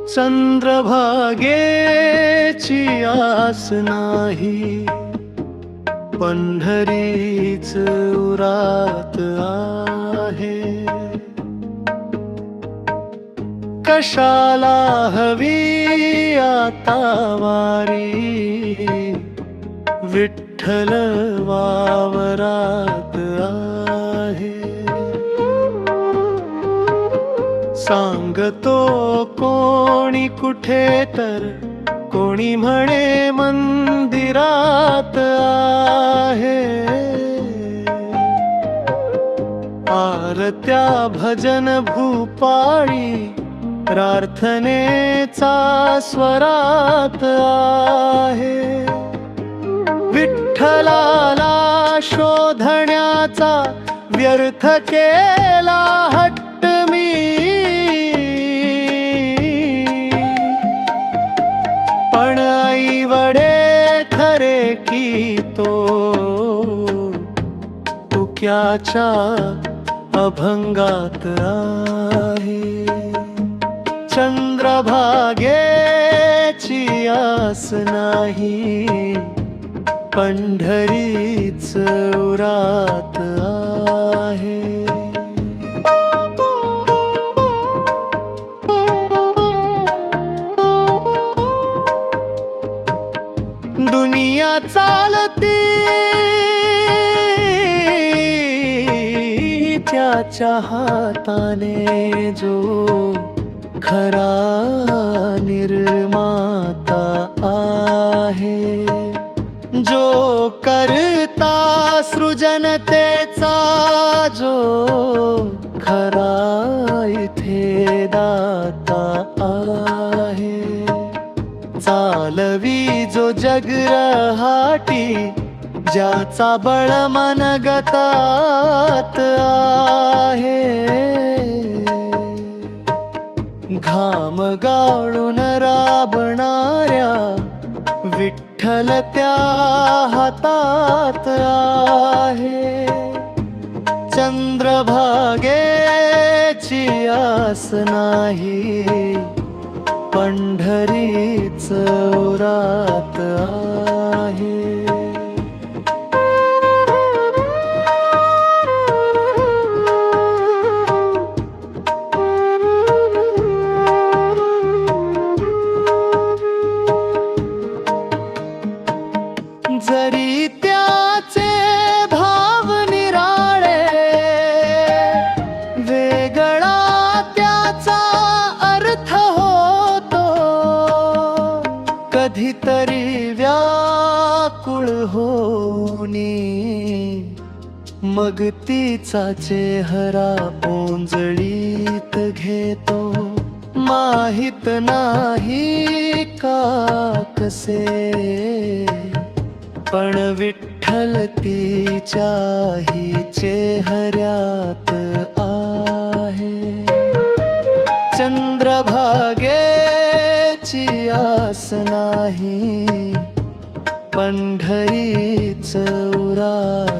चंद्रभागेची आस नाही, पंढरीच उरात आहे. कशाला हवी आता वारी, विठ्ठल वावरात आहे. सांगतो कोणी कुठे तर, कोणी म्हणे मंदिरात आहे. आरत्या भजन भूपाळी, प्रार्थनेचा स्वरात आहे. विठ्ठलाला शोधण्याचा व्यर्थ केला हट्ट मी, पण आई वडे खरे की तो तुक्याच्या अभंगात आहे. चंद्रभागेची आस नाही, पंढरीच उरात आहे. दुनिया चालती त्याच्या हाताने, जो खरा निर्माता आहे. जो करता सृजनतेचा, जो खरा इथे दाता आहे. चालवी जो जग रहाटी, ज्याचा बळ मनगतात आहे. घाम गाळून राबणाऱ्या विठ्ठल त्या हातात आहे. चंद्रभागेची आस नाही, पंढरीच उरात आहे. जरी त्याचे भाव निराळे, वेगळा त्याचा अर्थ होतो. कधीतरी व्याकुळ होनी, मग तिचा चेहरा ओंजळीत घेतो. माहित नाही का कसे, पण विठ्ठल तिच्याही चेहऱ्यात आहे. चंद्रभागेची आस नाही, पंढरीच उरात